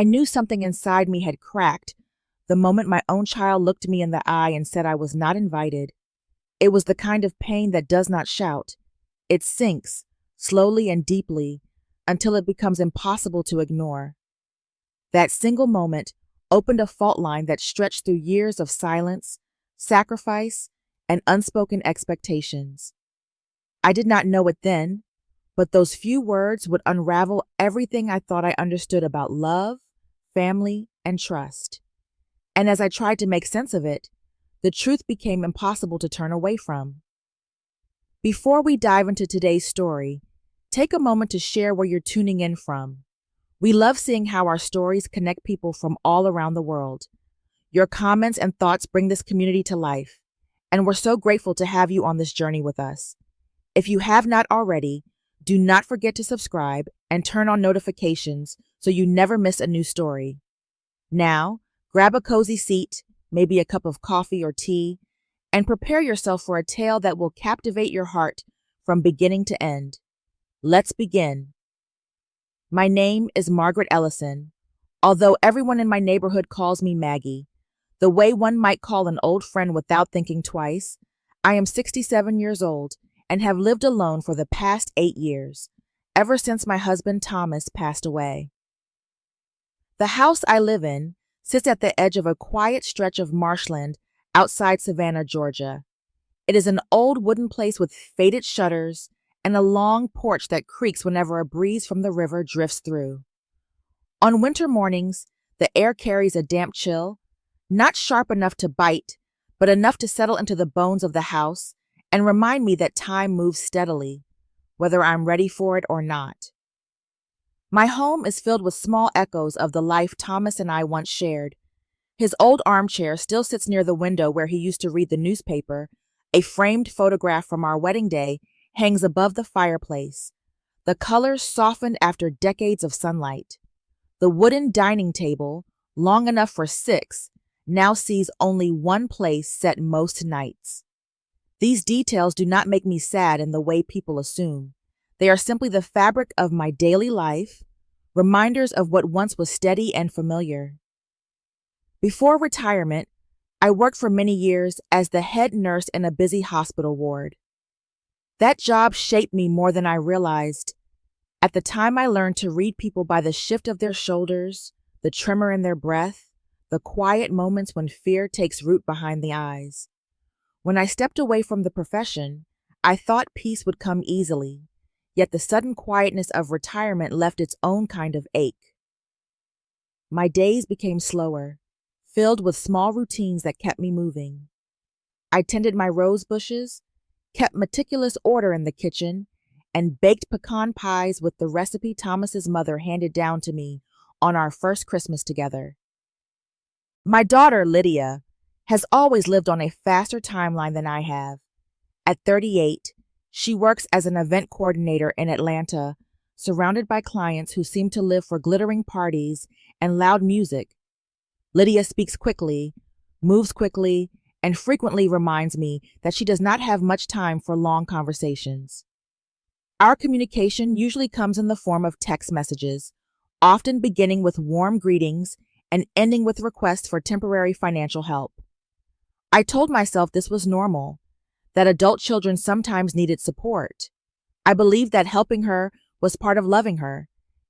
I knew something inside me had cracked the moment my own child looked me in the eye and said I was not invited. It was the kind of pain that does not shout. It sinks, slowly and deeply, until it becomes impossible to ignore. That single moment opened a fault line that stretched through years of silence, sacrifice, and unspoken expectations. I did not know it then, but those few words would unravel everything I thought I understood about love, family, and trust. And as I tried to make sense of it, the truth became impossible to turn away from. Before we dive into today's story, take a moment to share where you're tuning in from. We love seeing how our stories connect people from all around the world. Your comments and thoughts bring this community to life, and we're so grateful to have you on this journey with us. If you have not already, do not forget to subscribe and turn on notifications so you never miss a new story. Now, grab a cozy seat, maybe a cup of coffee or tea, and prepare yourself for a tale that will captivate your heart from beginning to end. Let's begin. My name is Margaret Ellison, although everyone in my neighborhood calls me Maggie. The way one might call an old friend without thinking twice. I am 67 years old and have lived alone for the past 8 years, ever since my husband Thomas passed away. The house I live in sits at the edge of a quiet stretch of marshland outside Savannah, Georgia. It is an old wooden place with faded shutters and a long porch that creaks whenever a breeze from the river drifts through. On winter mornings, the air carries a damp chill, not sharp enough to bite, but enough to settle into the bones of the house and remind me that time moves steadily, whether I'm ready for it or not. My home is filled with small echoes of the life Thomas and I once shared. His old armchair still sits near the window where he used to read the newspaper. A framed photograph from our wedding day hangs above the fireplace, the colors softened after decades of sunlight. The wooden dining table, long enough for 6, now sees only one place set most nights. These details do not make me sad in the way people assume. They are simply the fabric of my daily life, reminders of what once was steady and familiar. Before retirement, I worked for many years as the head nurse in a busy hospital ward. That job shaped me more than I realized. At the time, I learned to read people by the shift of their shoulders, the tremor in their breath, the quiet moments when fear takes root behind the eyes. When I stepped away from the profession, I thought peace would come easily, yet the sudden quietness of retirement left its own kind of ache. My days became slower, filled with small routines that kept me moving. I tended my rose bushes, kept meticulous order in the kitchen, and baked pecan pies with the recipe Thomas's mother handed down to me on our first Christmas together. My daughter, Lydia, has always lived on a faster timeline than I have. At 38, she works as an event coordinator in Atlanta, surrounded by clients who seem to live for glittering parties and loud music. Lydia speaks quickly, moves quickly, and frequently reminds me that she does not have much time for long conversations. Our communication usually comes in the form of text messages, often beginning with warm greetings and ending with requests for temporary financial help. I told myself this was normal, that adult children sometimes needed support. I believed that helping her was part of loving her,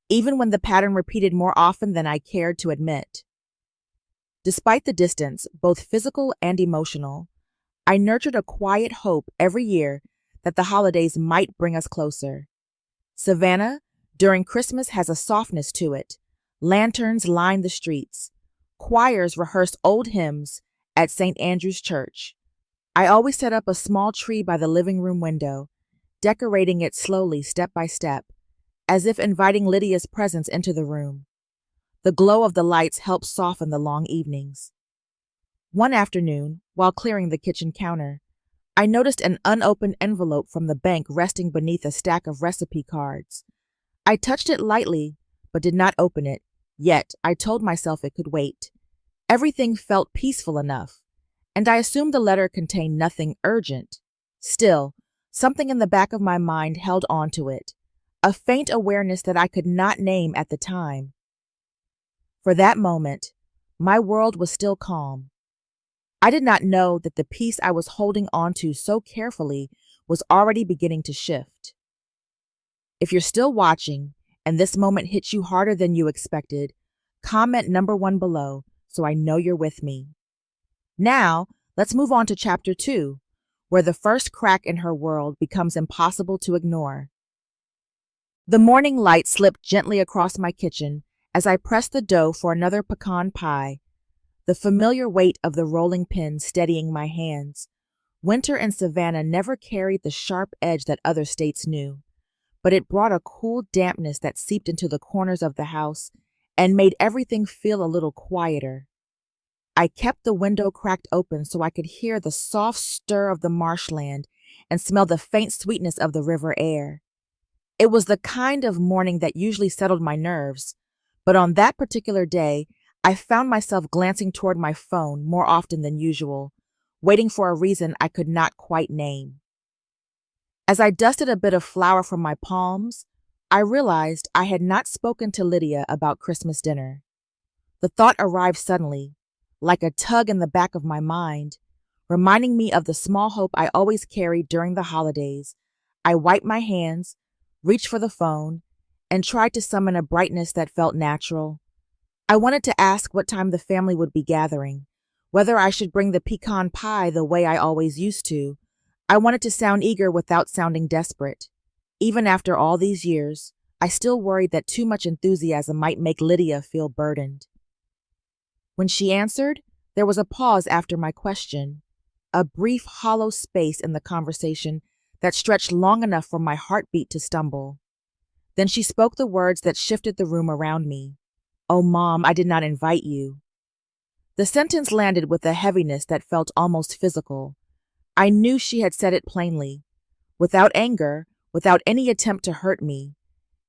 even when the pattern repeated more often than I cared to admit. Despite the distance, both physical and emotional, I nurtured a quiet hope every year that the holidays might bring us closer. Savannah, during Christmas, has a softness to it. Lanterns line the streets. Choirs rehearse old hymns at St. Andrew's Church. I always set up a small tree by the living room window, decorating it slowly, step by step, as if inviting Lydia's presence into the room. The glow of the lights helps soften the long evenings. One afternoon, while clearing the kitchen counter, I noticed an unopened envelope from the bank resting beneath a stack of recipe cards. I touched it lightly, but did not open it, yet I told myself it could wait. Everything felt peaceful enough, and I assumed the letter contained nothing urgent. Still, something in the back of my mind held on to it, a faint awareness that I could not name at the time. For that moment, my world was still calm. I did not know that the piece I was holding onto so carefully was already beginning to shift. If you're still watching and this moment hits you harder than you expected, comment number 1 below so I know you're with me. Now, let's move on to chapter 2, where the first crack in her world becomes impossible to ignore. The morning light slipped gently across my kitchen as I pressed the dough for another pecan pie, the familiar weight of the rolling pin steadying my hands. Winter in Savannah never carried the sharp edge that other states knew, but it brought a cool dampness that seeped into the corners of the house and made everything feel a little quieter. I kept the window cracked open so I could hear the soft stir of the marshland and smell the faint sweetness of the river air. It was the kind of morning that usually settled my nerves, but on that particular day, I found myself glancing toward my phone more often than usual, waiting for a reason I could not quite name. As I dusted a bit of flour from my palms, I realized I had not spoken to Lydia about Christmas dinner. The thought arrived suddenly, like a tug in the back of my mind, reminding me of the small hope I always carried during the holidays. I wiped my hands, reached for the phone, and tried to summon a brightness that felt natural. I wanted to ask what time the family would be gathering, whether I should bring the pecan pie the way I always used to. I wanted to sound eager without sounding desperate. Even after all these years, I still worried that too much enthusiasm might make Lydia feel burdened. When she answered, there was a pause after my question, a brief hollow space in the conversation that stretched long enough for my heartbeat to stumble. Then she spoke the words that shifted the room around me. "Oh, Mom, I did not invite you." The sentence landed with a heaviness that felt almost physical. I knew she had said it plainly, without anger, without any attempt to hurt me,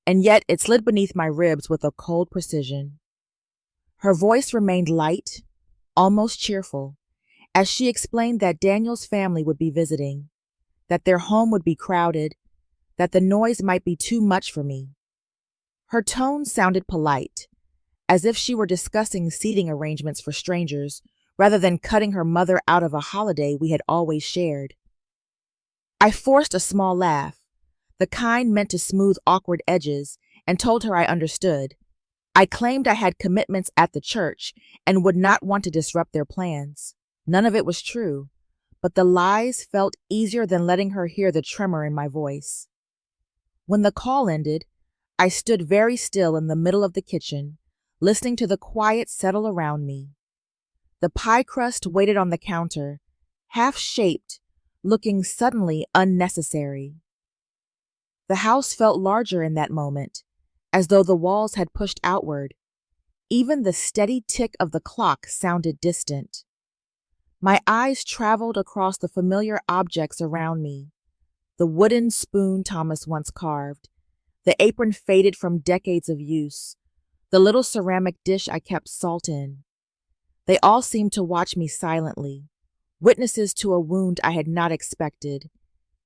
and yet it slid beneath my ribs with a cold precision. Her voice remained light, almost cheerful, as she explained that Daniel's family would be visiting, that their home would be crowded, that the noise might be too much for me. Her tone sounded polite, as if she were discussing seating arrangements for strangers rather than cutting her mother out of a holiday we had always shared. I forced a small laugh, the kind meant to smooth awkward edges, and told her I understood. I claimed I had commitments at the church and would not want to disrupt their plans. None of it was true, but the lies felt easier than letting her hear the tremor in my voice. When the call ended, I stood very still in the middle of the kitchen, listening to the quiet settle around me. The pie crust waited on the counter, half-shaped, looking suddenly unnecessary. The house felt larger in that moment, as though the walls had pushed outward. Even the steady tick of the clock sounded distant. My eyes traveled across the familiar objects around me. The wooden spoon Thomas once carved, the apron faded from decades of use, the little ceramic dish I kept salt in. They all seemed to watch me silently, witnesses to a wound I had not expected.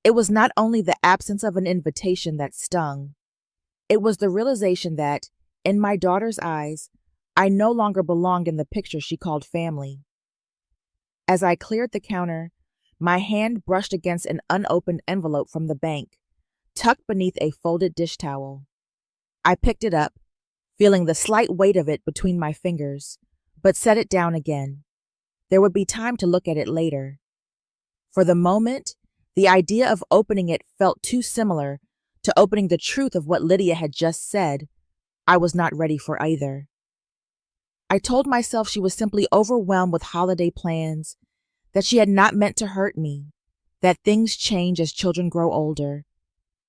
It was not only the absence of an invitation that stung. It was the realization that, in my daughter's eyes, I no longer belonged in the picture she called family. As I cleared the counter, my hand brushed against an unopened envelope from the bank, tucked beneath a folded dish towel. I picked it up, feeling the slight weight of it between my fingers, but set it down again. There would be time to look at it later. For the moment, the idea of opening it felt too similar to opening the truth of what Lydia had just said. I was not ready for either. I told myself she was simply overwhelmed with holiday plans, that she had not meant to hurt me, that things change as children grow older.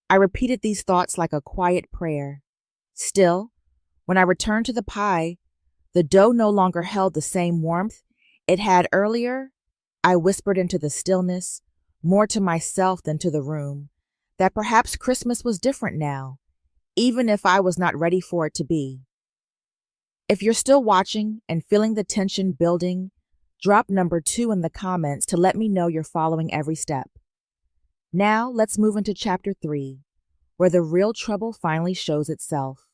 I repeated these thoughts like a quiet prayer. Still, when I returned to the pie, the dough no longer held the same warmth it had earlier. I whispered into the stillness, more to myself than to the room, that perhaps Christmas was different now, even if I was not ready for it to be. If you're still watching and feeling the tension building, drop number 2 in the comments to let me know you're following every step. Now let's move into chapter 3, where the real trouble finally shows itself.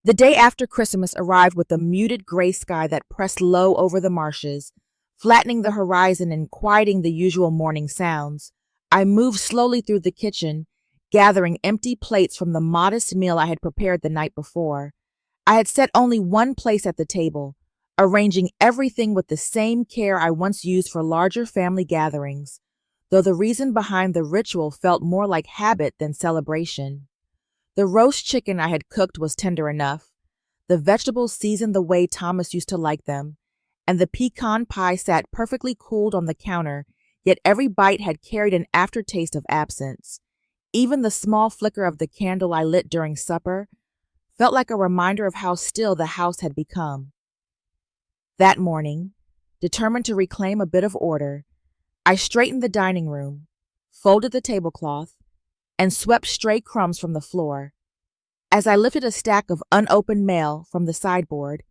The day after Christmas arrived with a muted gray sky that pressed low over the marshes, flattening the horizon and quieting the usual morning sounds. I moved slowly through the kitchen, gathering empty plates from the modest meal I had prepared the night before. I had set only one place at the table, arranging everything with the same care I once used for larger family gatherings, though the reason behind the ritual felt more like habit than celebration. The roast chicken I had cooked was tender enough, the vegetables seasoned the way Thomas used to like them, and the pecan pie sat perfectly cooled on the counter, yet every bite had carried an aftertaste of absence. Even the small flicker of the candle I lit during supper felt like a reminder of how still the house had become. That morning, determined to reclaim a bit of order, I straightened the dining room, folded the tablecloth, and swept stray crumbs from the floor. As I lifted a stack of unopened mail from the sideboard,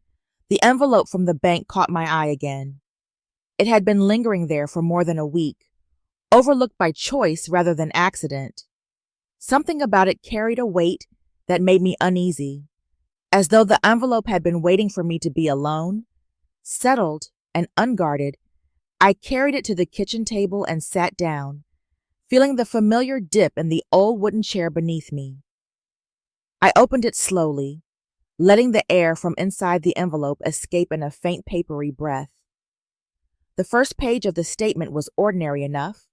the envelope from the bank caught my eye again. It had been lingering there for more than a week, overlooked by choice rather than accident. Something about it carried a weight that made me uneasy, as though the envelope had been waiting for me to be alone. Settled and unguarded, I carried it to the kitchen table and sat down, feeling the familiar dip in the old wooden chair beneath me. I opened it slowly, letting the air from inside the envelope escape in a faint papery breath. The first page of the statement was ordinary enough,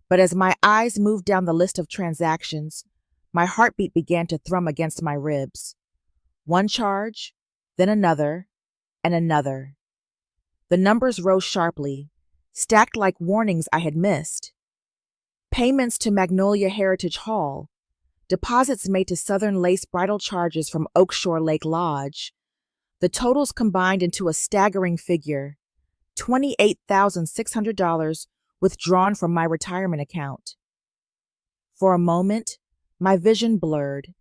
but as my eyes moved down the list of transactions, my heartbeat began to thrum against my ribs. One charge, then another, and another. The numbers rose sharply, stacked like warnings I had missed. Payments to Magnolia Heritage Hall, deposits made to Southern Lace bridal charges from Oakshore Lake Lodge. The totals combined into a staggering figure, $28,600 withdrawn from my retirement account. For a moment, my vision blurred,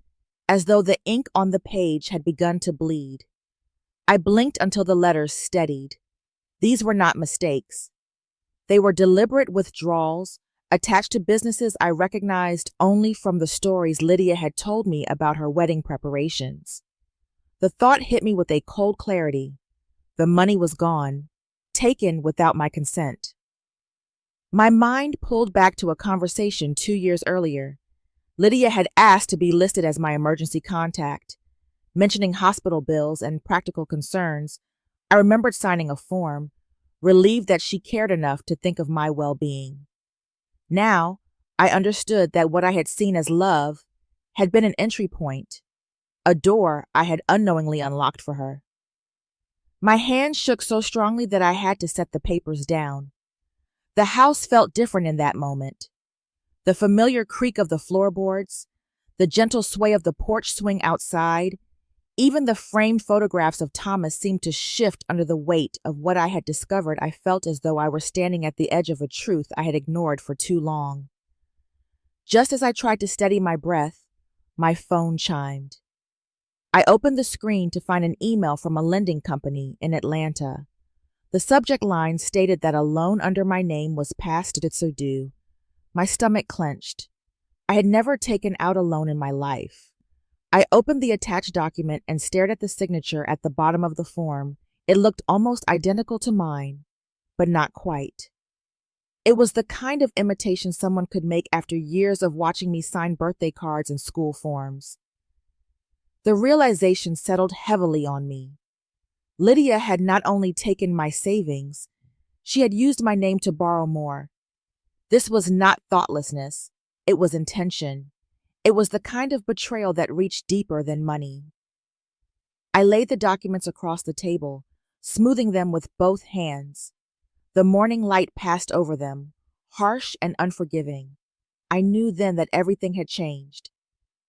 as though the ink on the page had begun to bleed. I blinked until the letters steadied. These were not mistakes. They were deliberate withdrawals attached to businesses I recognized only from the stories Lydia had told me about her wedding preparations. The thought hit me with a cold clarity. The money was gone, taken without my consent. My mind pulled back to a conversation 2 years earlier. Lydia had asked to be listed as my emergency contact. Mentioning hospital bills and practical concerns, I remembered signing a form, relieved that she cared enough to think of my well-being. Now, I understood that what I had seen as love had been an entry point, a door I had unknowingly unlocked for her. My hand shook so strongly that I had to set the papers down. The house felt different in that moment. The familiar creak of the floorboards, the gentle sway of the porch swing outside, even the framed photographs of Thomas seemed to shift under the weight of what I had discovered. I felt as though I were standing at the edge of a truth I had ignored for too long. Just as I tried to steady my breath, my phone chimed. I opened the screen to find an email from a lending company in Atlanta. The subject line stated that a loan under my name was past its due. My stomach clenched. I had never taken out a loan in my life. I opened the attached document and stared at the signature at the bottom of the form. It looked almost identical to mine, but not quite. It was the kind of imitation someone could make after years of watching me sign birthday cards and school forms. The realization settled heavily on me. Lydia had not only taken my savings, she had used my name to borrow more. This was not thoughtlessness, it was intention. It was the kind of betrayal that reached deeper than money. I laid the documents across the table, smoothing them with both hands. The morning light passed over them, harsh and unforgiving. I knew then that everything had changed.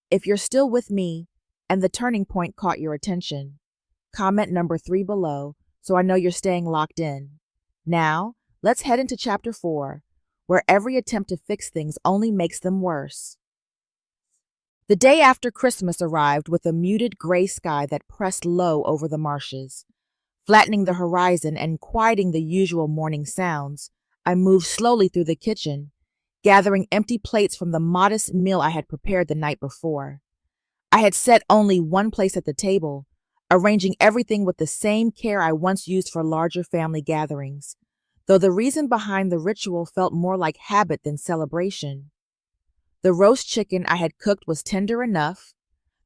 If you're still with me and the turning point caught your attention, comment number 3 below so I know you're staying locked in. Now, let's head into chapter 4, where every attempt to fix things only makes them worse. The day after Christmas arrived with a muted gray sky that pressed low over the marshes. Flattening the horizon and quieting the usual morning sounds, I moved slowly through the kitchen, gathering empty plates from the modest meal I had prepared the night before. I had set only one place at the table, arranging everything with the same care I once used for larger family gatherings, though the reason behind the ritual felt more like habit than celebration. The roast chicken I had cooked was tender enough,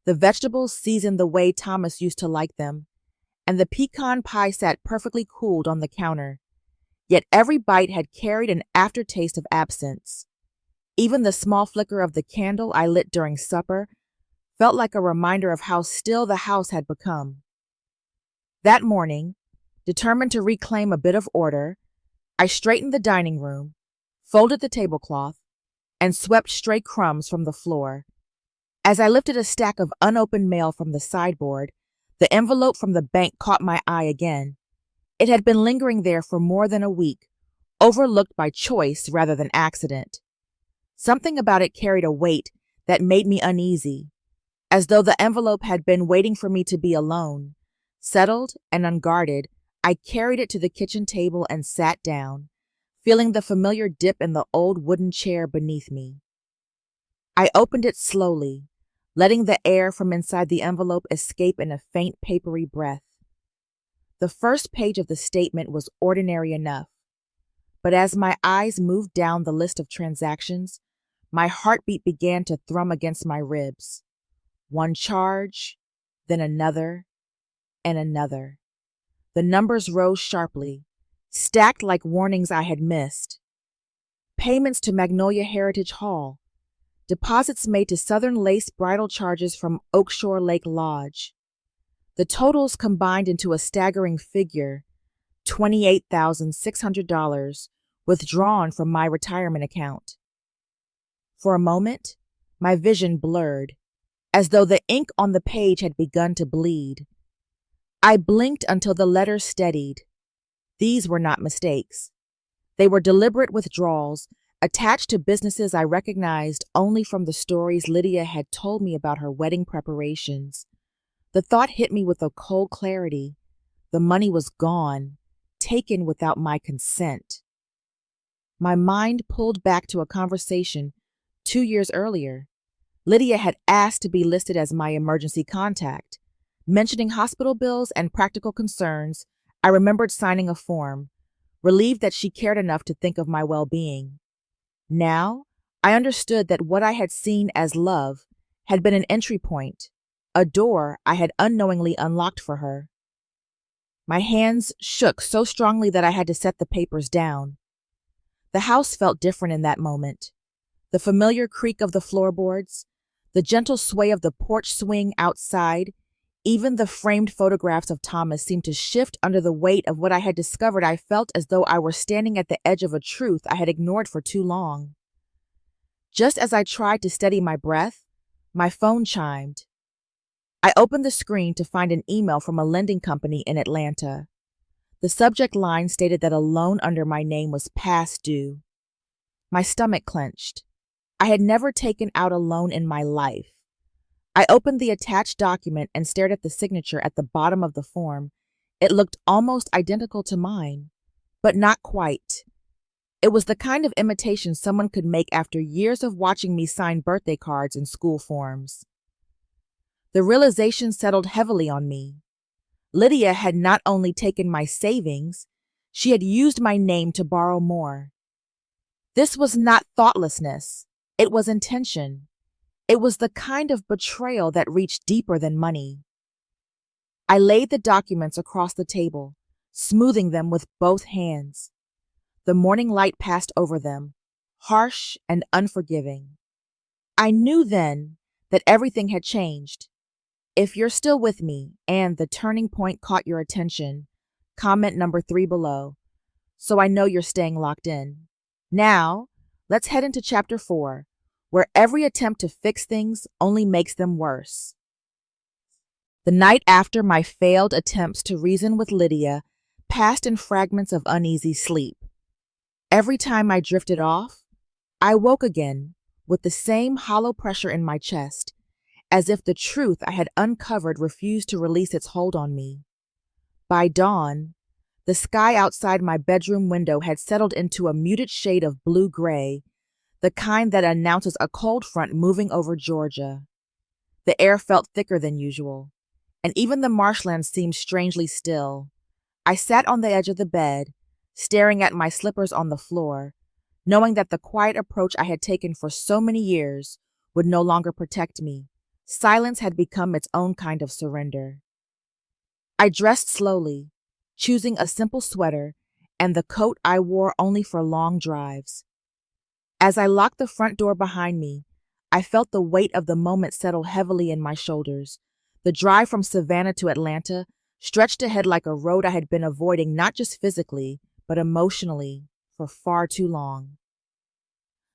the vegetables seasoned the way Thomas used to like them, and the pecan pie sat perfectly cooled on the counter. Yet every bite had carried an aftertaste of absence. Even the small flicker of the candle I lit during supper felt like a reminder of how still the house had become. That morning, determined to reclaim a bit of order, I straightened the dining room, folded the tablecloth, and swept stray crumbs from the floor. As I lifted a stack of unopened mail from the sideboard, the envelope from the bank caught my eye again. It had been lingering there for more than a week, overlooked by choice rather than accident. Something about it carried a weight that made me uneasy, as though the envelope had been waiting for me to be alone. Settled and unguarded, I carried it to the kitchen table and sat down, feeling the familiar dip in the old wooden chair beneath me. I opened it slowly, letting the air from inside the envelope escape in a faint papery breath. The first page of the statement was ordinary enough, but as my eyes moved down the list of transactions, my heartbeat began to thrum against my ribs. One charge, then another, and another. The numbers rose sharply, stacked like warnings I had missed. Payments to Magnolia Heritage Hall, deposits made to Southern Lace bridal charges from Oakshore Lake Lodge. The totals combined into a staggering figure, $28,600, withdrawn from my retirement account. For a moment, my vision blurred, as though the ink on the page had begun to bleed. I blinked until the letters steadied. These were not mistakes. They were deliberate withdrawals, attached to businesses I recognized only from the stories Lydia had told me about her wedding preparations. The thought hit me with a cold clarity. The money was gone, taken without my consent. My mind pulled back to a conversation 2 years earlier. Lydia had asked to be listed as my emergency contact. Mentioning hospital bills and practical concerns, I remembered signing a form, relieved that she cared enough to think of my well-being. Now, I understood that what I had seen as love had been an entry point, a door I had unknowingly unlocked for her. My hands shook so strongly that I had to set the papers down. The house felt different in that moment. The familiar creak of the floorboards, the gentle sway of the porch swing outside, even the framed photographs of Thomas seemed to shift under the weight of what I had discovered. I felt as though I were standing at the edge of a truth I had ignored for too long. Just as I tried to steady my breath, my phone chimed. I opened the screen to find an email from a lending company in Atlanta. The subject line stated that a loan under my name was past due. My stomach clenched. I had never taken out a loan in my life. I opened the attached document and stared at the signature at the bottom of the form. It looked almost identical to mine, but not quite. It was the kind of imitation someone could make after years of watching me sign birthday cards and school forms. The realization settled heavily on me. Lydia had not only taken my savings, she had used my name to borrow more. This was not thoughtlessness. It was intention. It was the kind of betrayal that reached deeper than money. I laid the documents across the table, smoothing them with both hands. The morning light passed over them, harsh and unforgiving. I knew then that everything had changed. If you're still with me and the turning point caught your attention, comment number 3 below, so I know you're staying locked in. Now, let's head into chapter 4, where every attempt to fix things only makes them worse. The night after my failed attempts to reason with Lydia passed in fragments of uneasy sleep. Every time I drifted off, I woke again with the same hollow pressure in my chest, as if the truth I had uncovered refused to release its hold on me. By dawn, the sky outside my bedroom window had settled into a muted shade of blue-gray, the kind that announces a cold front moving over Georgia. The air felt thicker than usual, and even the marshlands seemed strangely still. I sat on the edge of the bed, staring at my slippers on the floor, knowing that the quiet approach I had taken for so many years would no longer protect me. Silence had become its own kind of surrender. I dressed slowly, choosing a simple sweater and the coat I wore only for long drives. As I locked the front door behind me, I felt the weight of the moment settle heavily in my shoulders. The drive from Savannah to Atlanta stretched ahead like a road I had been avoiding not just physically, but emotionally for far too long.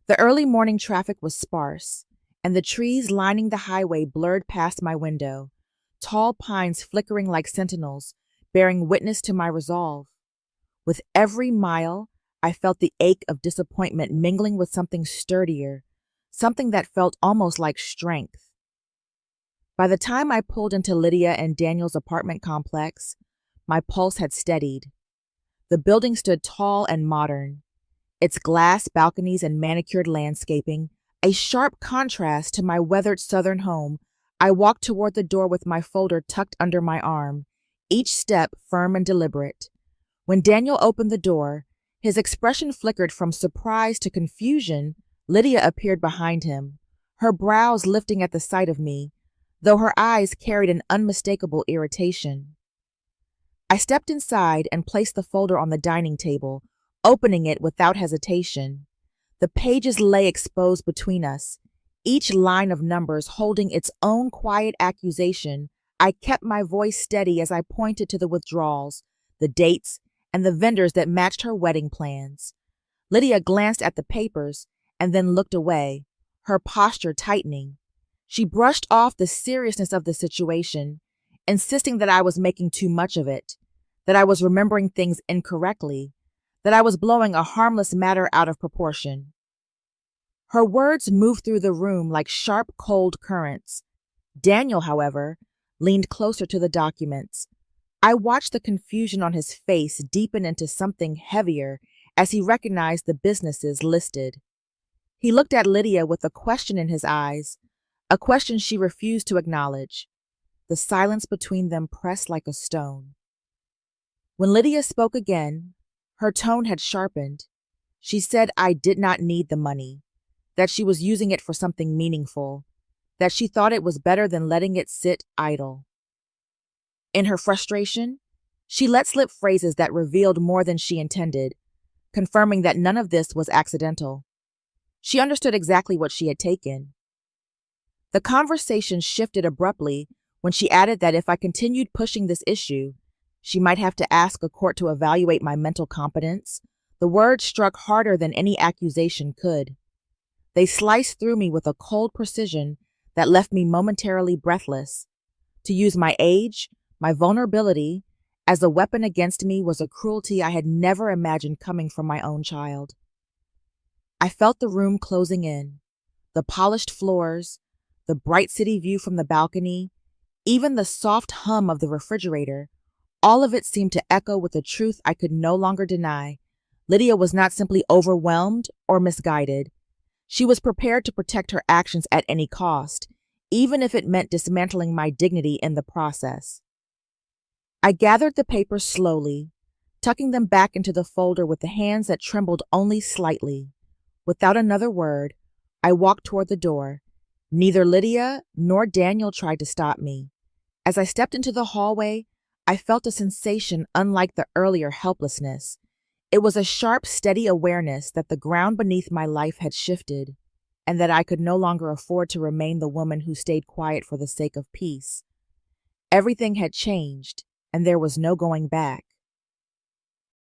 The early morning traffic was sparse, and the trees lining the highway blurred past my window, tall pines flickering like sentinels, bearing witness to my resolve. With every mile, I felt the ache of disappointment mingling with something sturdier, something that felt almost like strength. By the time I pulled into Lydia and Daniel's apartment complex, my pulse had steadied. The building stood tall and modern, its glass balconies and manicured landscaping a sharp contrast to my weathered southern home. I walked toward the door with my folder tucked under my arm, each step firm and deliberate. When Daniel opened the door, his expression flickered from surprise to confusion. Lydia appeared behind him, her brows lifting at the sight of me, though her eyes carried an unmistakable irritation. I stepped inside and placed the folder on the dining table, opening it without hesitation. The pages lay exposed between us, each line of numbers holding its own quiet accusation. I kept my voice steady as I pointed to the withdrawals, the dates, and the vendors that matched her wedding plans. Lydia glanced at the papers and then looked away, her posture tightening. She brushed off the seriousness of the situation, insisting that I was making too much of it, that I was remembering things incorrectly, that I was blowing a harmless matter out of proportion. Her words moved through the room like sharp, cold currents. Daniel, however, leaned closer to the documents. I watched the confusion on his face deepen into something heavier as he recognized the businesses listed. He looked at Lydia with a question in his eyes, a question she refused to acknowledge. The silence between them pressed like a stone. When Lydia spoke again, her tone had sharpened. She said I did not need the money, that she was using it for something meaningful, that she thought it was better than letting it sit idle. In her frustration, she let slip phrases that revealed more than she intended, confirming that none of this was accidental. She understood exactly what she had taken. The conversation shifted abruptly when she added that if I continued pushing this issue, she might have to ask a court to evaluate my mental competence. The words struck harder than any accusation could. They sliced through me with a cold precision that left me momentarily breathless. To use my age, my vulnerability, as a weapon against me was a cruelty I had never imagined coming from my own child. I felt the room closing in, the polished floors, the bright city view from the balcony, even the soft hum of the refrigerator. All of it seemed to echo with a truth I could no longer deny. Lydia was not simply overwhelmed or misguided. She was prepared to protect her actions at any cost, even if it meant dismantling my dignity in the process. I gathered the papers slowly, tucking them back into the folder with the hands that trembled only slightly. Without another word, I walked toward the door. Neither Lydia nor Daniel tried to stop me. As I stepped into the hallway, I felt a sensation unlike the earlier helplessness. It was a sharp, steady awareness that the ground beneath my life had shifted, and that I could no longer afford to remain the woman who stayed quiet for the sake of peace. Everything had changed, and there was no going back.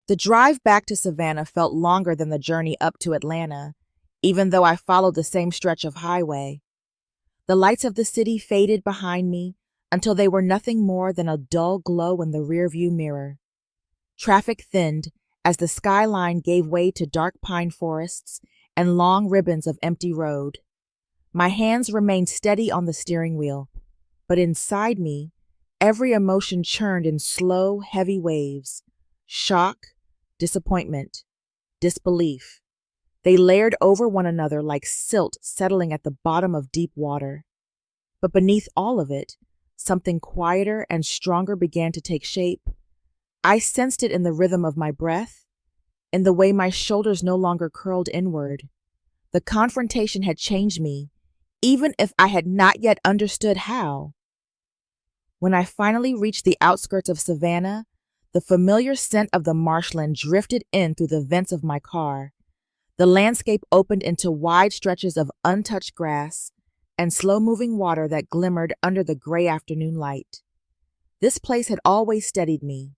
The drive back to Savannah felt longer than the journey up to Atlanta, even though I followed the same stretch of highway. The lights of the city faded behind me until they were nothing more than a dull glow in the rearview mirror. Traffic thinned as the skyline gave way to dark pine forests and long ribbons of empty road. My hands remained steady on the steering wheel, but inside me, every emotion churned in slow, heavy waves. Shock, disappointment, disbelief. They layered over one another like silt settling at the bottom of deep water. But beneath all of it, something quieter and stronger began to take shape. I sensed it in the rhythm of my breath, in the way my shoulders no longer curled inward. The confrontation had changed me, even if I had not yet understood how. When I finally reached the outskirts of Savannah, the familiar scent of the marshland drifted in through the vents of my car. The landscape opened into wide stretches of untouched grass and slow-moving water that glimmered under the gray afternoon light. This place had always steadied me,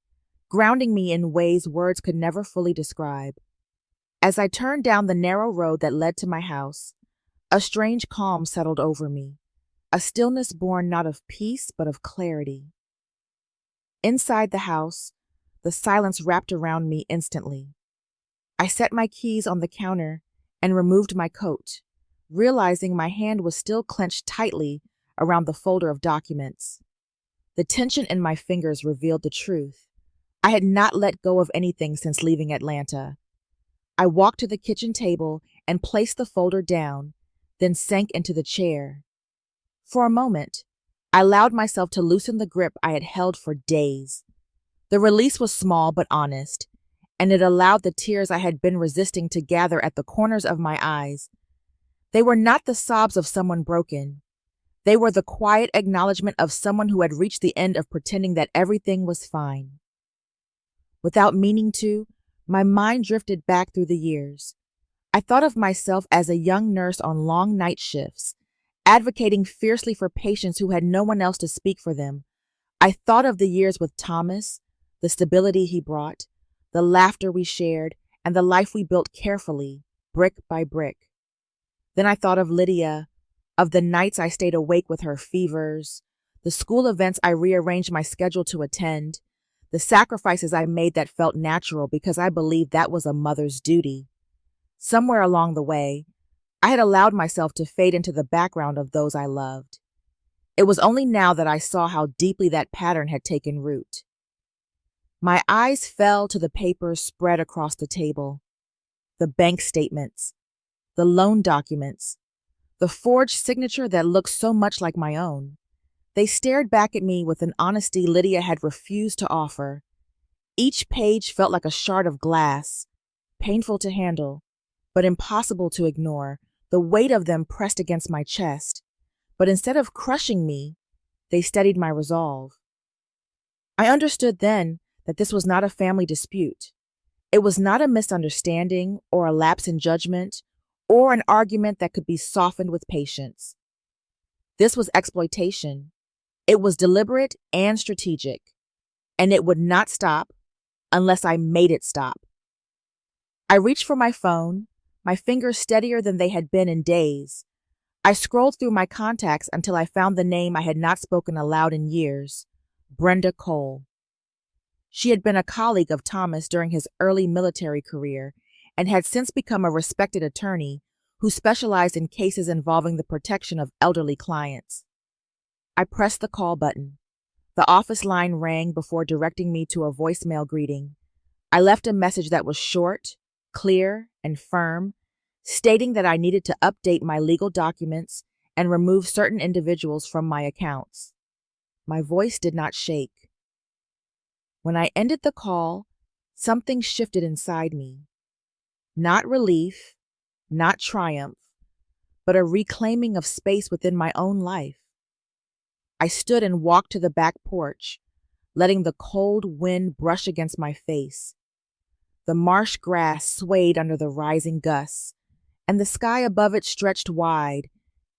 grounding me in ways words could never fully describe. As I turned down the narrow road that led to my house, a strange calm settled over me, a stillness born not of peace but of clarity. Inside the house, the silence wrapped around me instantly. I set my keys on the counter and removed my coat, realizing my hand was still clenched tightly around the folder of documents. The tension in my fingers revealed the truth. I had not let go of anything since leaving Atlanta. I walked to the kitchen table and placed the folder down, then sank into the chair. For a moment, I allowed myself to loosen the grip I had held for days. The release was small but honest, and it allowed the tears I had been resisting to gather at the corners of my eyes. They were not the sobs of someone broken. They were the quiet acknowledgement of someone who had reached the end of pretending that everything was fine. Without meaning to, my mind drifted back through the years. I thought of myself as a young nurse on long night shifts, advocating fiercely for patients who had no one else to speak for them. I thought of the years with Thomas, the stability he brought, the laughter we shared, and the life we built carefully, brick by brick. Then I thought of Lydia, of the nights I stayed awake with her fevers, the school events I rearranged my schedule to attend, the sacrifices I made that felt natural because I believed that was a mother's duty. Somewhere along the way, I had allowed myself to fade into the background of those I loved. It was only now that I saw how deeply that pattern had taken root. My eyes fell to the papers spread across the table. The bank statements, the loan documents, the forged signature that looked so much like my own. They stared back at me with an honesty Lydia had refused to offer. Each page felt like a shard of glass, painful to handle, but impossible to ignore. The weight of them pressed against my chest, but instead of crushing me, they steadied my resolve. I understood then that this was not a family dispute. It was not a misunderstanding or a lapse in judgment or an argument that could be softened with patience. This was exploitation. It was deliberate and strategic, and it would not stop unless I made it stop. I reached for my phone, my fingers steadier than they had been in days. I scrolled through my contacts until I found the name I had not spoken aloud in years, Brenda Cole. She had been a colleague of Thomas during his early military career and had since become a respected attorney who specialized in cases involving the protection of elderly clients. I pressed the call button. The office line rang before directing me to a voicemail greeting. I left a message that was short, clear, and firm, stating that I needed to update my legal documents and remove certain individuals from my accounts. My voice did not shake. When I ended the call, something shifted inside me. Not relief, not triumph, but a reclaiming of space within my own life. I stood and walked to the back porch, letting the cold wind brush against my face. The marsh grass swayed under the rising gusts, and the sky above it stretched wide,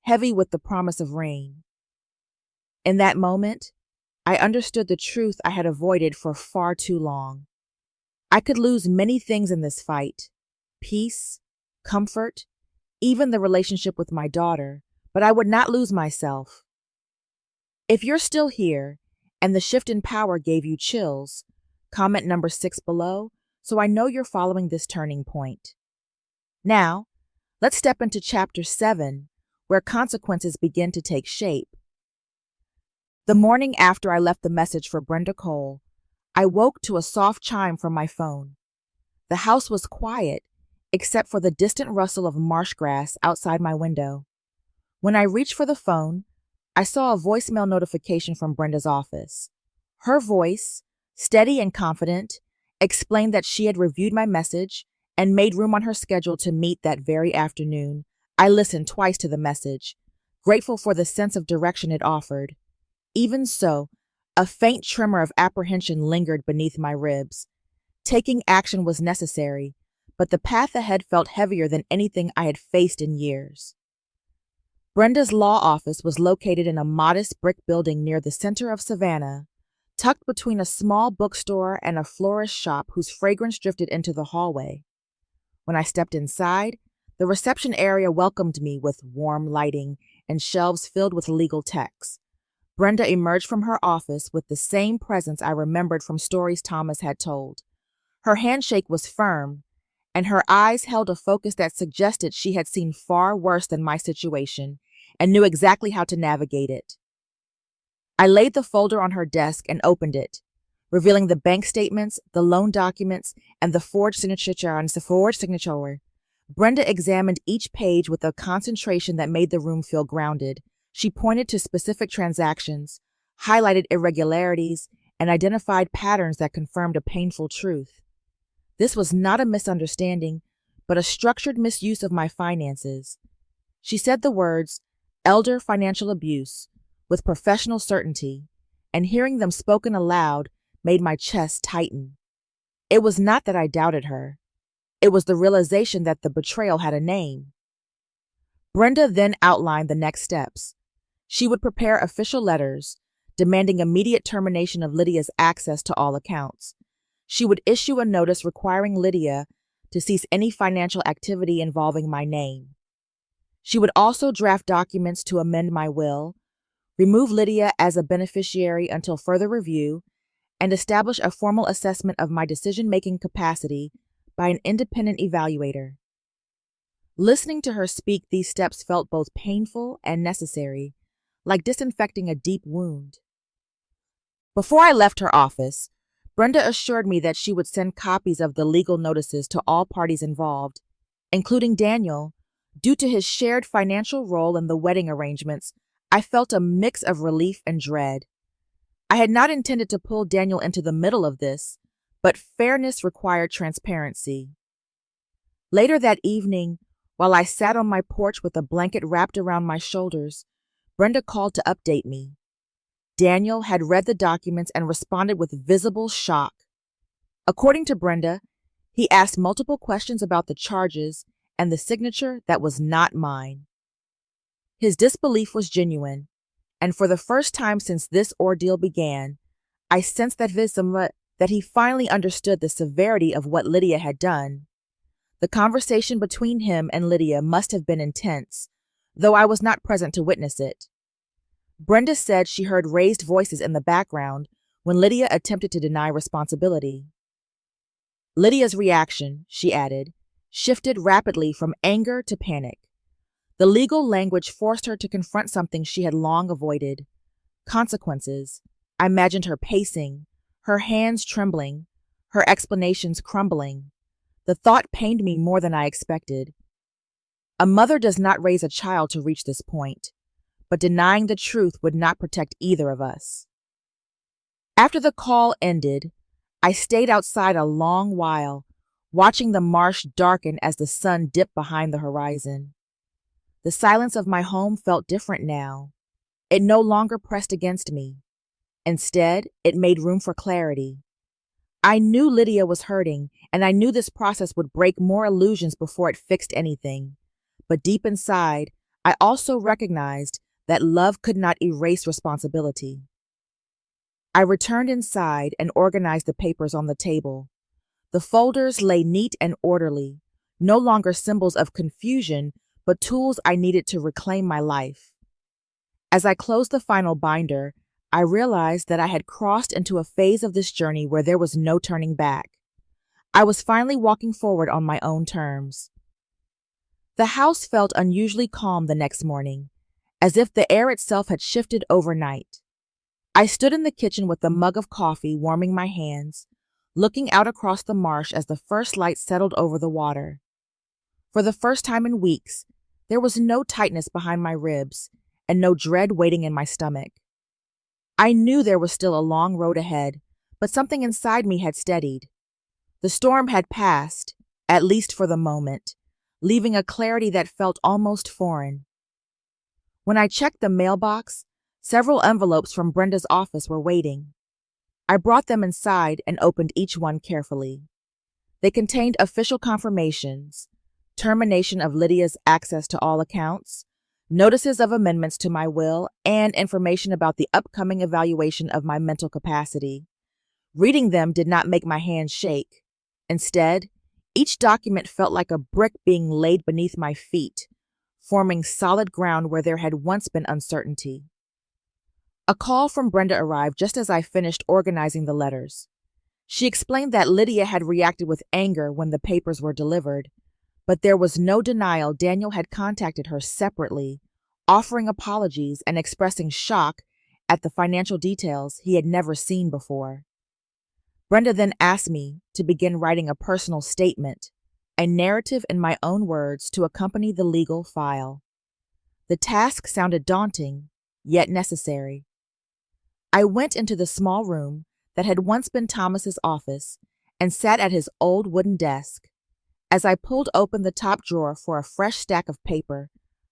heavy with the promise of rain. In that moment, I understood the truth I had avoided for far too long. I could lose many things in this fight: peace, comfort, even the relationship with my daughter, but I would not lose myself. If you're still here and the shift in power gave you chills, comment number 6 below so I know you're following this turning point. Now, let's step into chapter 7, where consequences begin to take shape. The morning after I left the message for Brenda Cole, I woke to a soft chime from my phone. The house was quiet, except for the distant rustle of marsh grass outside my window. When I reached for the phone, I saw a voicemail notification from Brenda's office. Her voice, steady and confident, explained that she had reviewed my message and made room on her schedule to meet that very afternoon. I listened twice to the message, grateful for the sense of direction it offered. Even so, a faint tremor of apprehension lingered beneath my ribs. Taking action was necessary, but the path ahead felt heavier than anything I had faced in years. Brenda's law office was located in a modest brick building near the center of Savannah, tucked between a small bookstore and a florist shop whose fragrance drifted into the hallway. When I stepped inside, the reception area welcomed me with warm lighting and shelves filled with legal texts. Brenda emerged from her office with the same presence I remembered from stories Thomas had told. Her handshake was firm, and her eyes held a focus that suggested she had seen far worse than my situation and knew exactly how to navigate it. I laid the folder on her desk and opened it, revealing the bank statements, the loan documents, and the forged signature. Brenda examined each page with a concentration that made the room feel grounded. She pointed to specific transactions, highlighted irregularities, and identified patterns that confirmed a painful truth. This was not a misunderstanding, but a structured misuse of my finances. She said the words, elder financial abuse, with professional certainty, and hearing them spoken aloud made my chest tighten. It was not that I doubted her. It was the realization that the betrayal had a name. Brenda then outlined the next steps. She would prepare official letters, demanding immediate termination of Lydia's access to all accounts. She would issue a notice requiring Lydia to cease any financial activity involving my name. She would also draft documents to amend my will, remove Lydia as a beneficiary until further review, and establish a formal assessment of my decision-making capacity by an independent evaluator. Listening to her speak, these steps felt both painful and necessary, like disinfecting a deep wound. Before I left her office, Brenda assured me that she would send copies of the legal notices to all parties involved, including Daniel. Due to his shared financial role in the wedding arrangements, I felt a mix of relief and dread. I had not intended to pull Daniel into the middle of this, but fairness required transparency. Later that evening, while I sat on my porch with a blanket wrapped around my shoulders, Brenda called to update me. Daniel had read the documents and responded with visible shock. According to Brenda, he asked multiple questions about the charges and the signature that was not mine. His disbelief was genuine, and for the first time since this ordeal began, I sensed that he finally understood the severity of what Lydia had done. The conversation between him and Lydia must have been intense, though I was not present to witness it. Brenda said she heard raised voices in the background when Lydia attempted to deny responsibility. Lydia's reaction, she added, shifted rapidly from anger to panic. The legal language forced her to confront something she had long avoided. Consequences. I imagined her pacing, her hands trembling, her explanations crumbling. The thought pained me more than I expected. A mother does not raise a child to reach this point, but denying the truth would not protect either of us. After the call ended, I stayed outside a long while, watching the marsh darken as the sun dipped behind the horizon. The silence of my home felt different now. It no longer pressed against me. Instead, it made room for clarity. I knew Lydia was hurting, and I knew this process would break more illusions before it fixed anything. But deep inside, I also recognized that love could not erase responsibility. I returned inside and organized the papers on the table. The folders lay neat and orderly, no longer symbols of confusion, but tools I needed to reclaim my life. As I closed the final binder, I realized that I had crossed into a phase of this journey where there was no turning back. I was finally walking forward on my own terms. The house felt unusually calm the next morning, as if the air itself had shifted overnight. I stood in the kitchen with a mug of coffee warming my hands, looking out across the marsh as the first light settled over the water. For the first time in weeks, there was no tightness behind my ribs, and no dread waiting in my stomach. I knew there was still a long road ahead, but something inside me had steadied. The storm had passed, at least for the moment, leaving a clarity that felt almost foreign. When I checked the mailbox, several envelopes from Brenda's office were waiting. I brought them inside and opened each one carefully. They contained official confirmations, termination of Lydia's access to all accounts, notices of amendments to my will, and information about the upcoming evaluation of my mental capacity. Reading them did not make my hands shake. Instead, each document felt like a brick being laid beneath my feet, forming solid ground where there had once been uncertainty. A call from Brenda arrived just as I finished organizing the letters. She explained that Lydia had reacted with anger when the papers were delivered, but there was no denial Daniel had contacted her separately, offering apologies and expressing shock at the financial details he had never seen before. Brenda then asked me to begin writing a personal statement, a narrative in my own words to accompany the legal file. The task sounded daunting, yet necessary. I went into the small room that had once been Thomas's office and sat at his old wooden desk. As I pulled open the top drawer for a fresh stack of paper,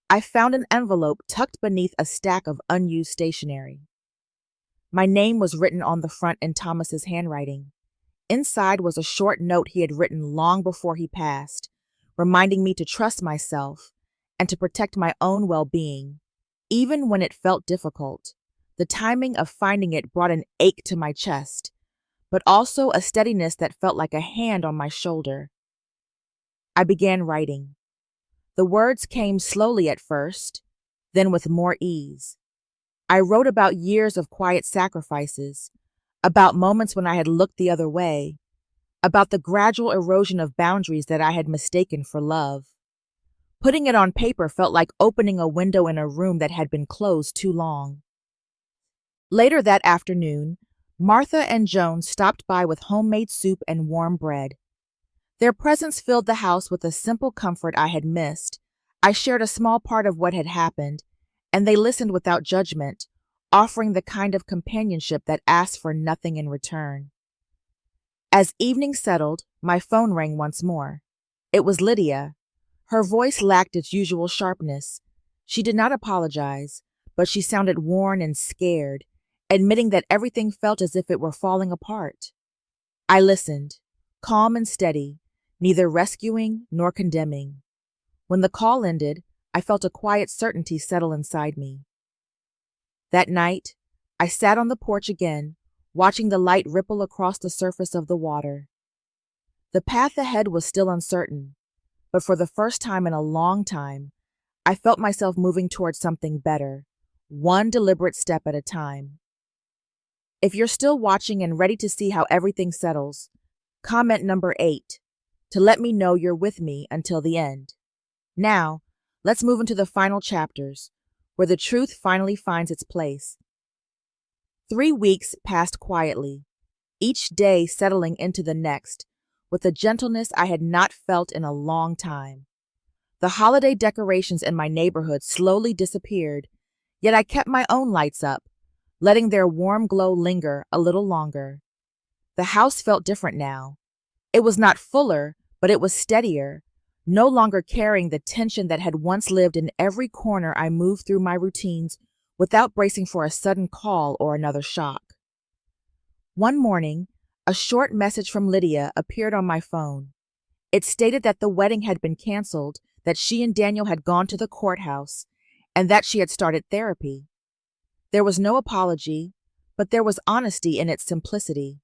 I found an envelope tucked beneath a stack of unused stationery. My name was written on the front in Thomas's handwriting. Inside was a short note he had written long before he passed, reminding me to trust myself and to protect my own well-being, even when it felt difficult. The timing of finding it brought an ache to my chest, but also a steadiness that felt like a hand on my shoulder. I began writing. The words came slowly at first, then with more ease. I wrote about years of quiet sacrifices, about moments when I had looked the other way, about the gradual erosion of boundaries that I had mistaken for love. Putting it on paper felt like opening a window in a room that had been closed too long. Later that afternoon, Martha and Joan stopped by with homemade soup and warm bread. Their presence filled the house with a simple comfort I had missed. I shared a small part of what had happened, and they listened without judgment, offering the kind of companionship that asked for nothing in return. As evening settled, my phone rang once more. It was Lydia. Her voice lacked its usual sharpness. She did not apologize, but she sounded worn and scared, admitting that everything felt as if it were falling apart. I listened, calm and steady, neither rescuing nor condemning. When the call ended, I felt a quiet certainty settle inside me. That night, I sat on the porch again, watching the light ripple across the surface of the water. The path ahead was still uncertain, but for the first time in a long time, I felt myself moving towards something better, one deliberate step at a time. If you're still watching and ready to see how everything settles, comment number 8 to let me know you're with me until the end. Now, let's move into the final chapters, where the truth finally finds its place. 3 weeks passed quietly, each day settling into the next, with a gentleness I had not felt in a long time. The holiday decorations in my neighborhood slowly disappeared, yet I kept my own lights up, letting their warm glow linger a little longer. The house felt different now. It was not fuller, but it was steadier, no longer carrying the tension that had once lived in every corner I moved through my routines without bracing for a sudden call or another shock. One morning, a short message from Lydia appeared on my phone. It stated that the wedding had been canceled, that she and Daniel had gone to the courthouse, and that she had started therapy. There was no apology, but there was honesty in its simplicity.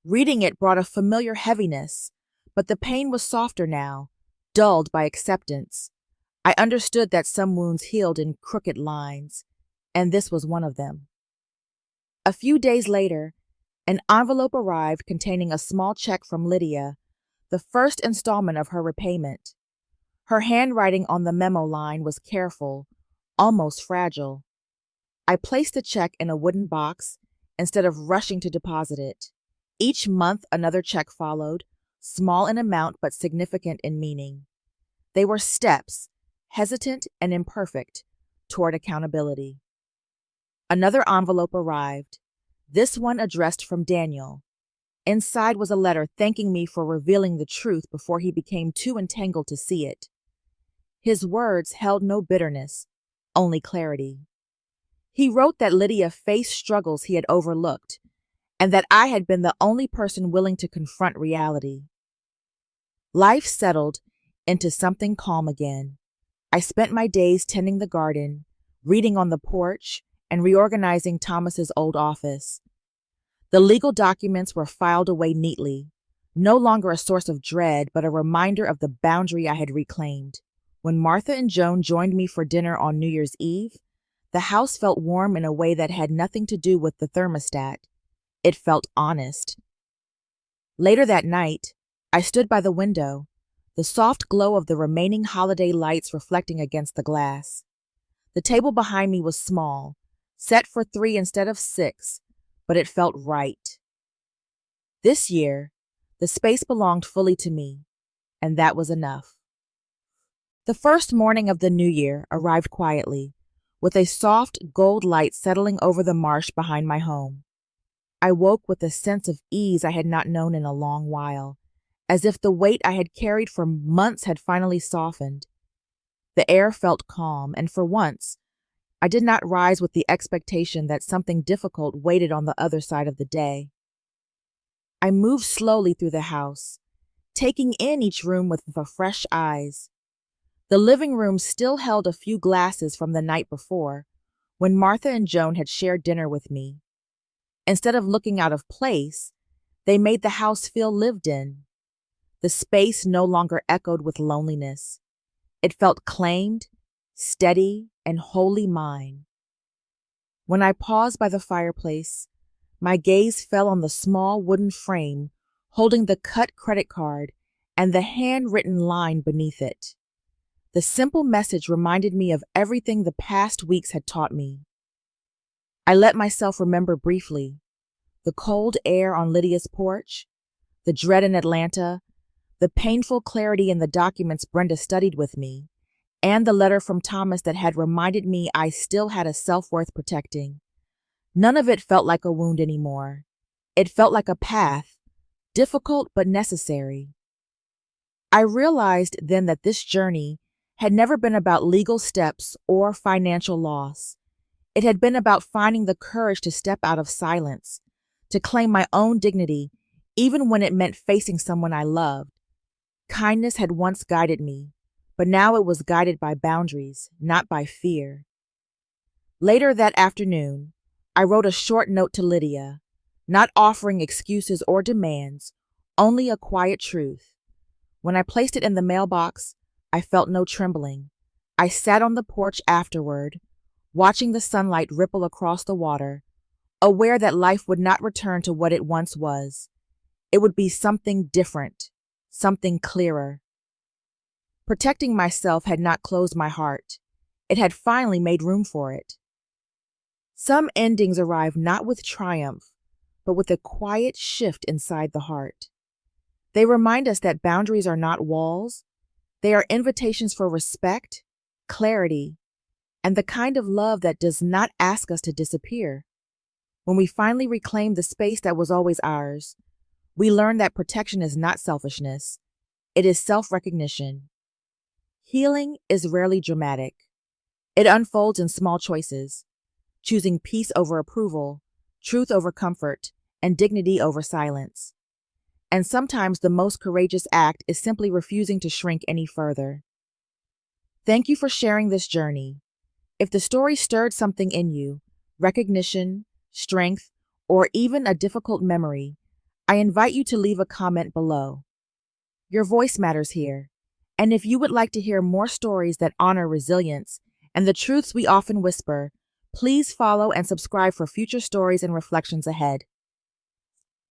Reading it brought a familiar heaviness, but the pain was softer now, dulled by acceptance. I understood that some wounds healed in crooked lines, and this was one of them. A few days later, an envelope arrived containing a small check from Lydia, the first installment of her repayment. Her handwriting on the memo line was careful, almost fragile. I placed the check in a wooden box instead of rushing to deposit it. Each month another check followed, small in amount but significant in meaning. They were steps, hesitant and imperfect, toward accountability. Another envelope arrived, this one addressed from Daniel. Inside was a letter thanking me for revealing the truth before he became too entangled to see it. His words held no bitterness, only clarity. He wrote that Lydia faced struggles he had overlooked, and that I had been the only person willing to confront reality. Life settled into something calm again. I spent my days tending the garden, reading on the porch, and reorganizing Thomas's old office. The legal documents were filed away neatly, no longer a source of dread, but a reminder of the boundary I had reclaimed. When Martha and Joan joined me for dinner on New Year's Eve, the house felt warm in a way that had nothing to do with the thermostat. It felt honest. Later that night, I stood by the window, the soft glow of the remaining holiday lights reflecting against the glass. The table behind me was small, set for 3 instead of 6, but it felt right. This year, the space belonged fully to me, and that was enough. The first morning of the new year arrived quietly, with a soft gold light settling over the marsh behind my home. I woke with a sense of ease I had not known in a long while, as if the weight I had carried for months had finally softened. The air felt calm, and for once, I did not rise with the expectation that something difficult waited on the other side of the day. I moved slowly through the house, taking in each room with fresh eyes. The living room still held a few glasses from the night before, when Martha and Joan had shared dinner with me. Instead of looking out of place, they made the house feel lived in. The space no longer echoed with loneliness. It felt claimed, steady, and wholly mine. When I paused by the fireplace, my gaze fell on the small wooden frame holding the cut credit card and the handwritten line beneath it. The simple message reminded me of everything the past weeks had taught me. I let myself remember briefly the cold air on Lydia's porch, the dread in Atlanta, the painful clarity in the documents Brenda studied with me, and the letter from Thomas that had reminded me I still had a self-worth protecting. None of it felt like a wound anymore. It felt like a path, difficult but necessary. I realized then that this journey had never been about legal steps or financial loss. It had been about finding the courage to step out of silence, to claim my own dignity, even when it meant facing someone I loved. Kindness had once guided me, but now it was guided by boundaries, not by fear. Later that afternoon, I wrote a short note to Lydia, not offering excuses or demands, only a quiet truth. When I placed it in the mailbox, I felt no trembling. I sat on the porch afterward, watching the sunlight ripple across the water, aware that life would not return to what it once was. It would be something different, something clearer. Protecting myself had not closed my heart. It had finally made room for it. Some endings arrive not with triumph, but with a quiet shift inside the heart. They remind us that boundaries are not walls. They are invitations for respect, clarity, and the kind of love that does not ask us to disappear. When we finally reclaim the space that was always ours, we learn that protection is not selfishness. It is self-recognition. Healing is rarely dramatic. It unfolds in small choices, choosing peace over approval, truth over comfort, and dignity over silence. And sometimes the most courageous act is simply refusing to shrink any further. Thank you for sharing this journey. If the story stirred something in you, recognition, strength, or even a difficult memory, I invite you to leave a comment below. Your voice matters here, and if you would like to hear more stories that honor resilience and the truths we often whisper, please follow and subscribe for future stories and reflections ahead.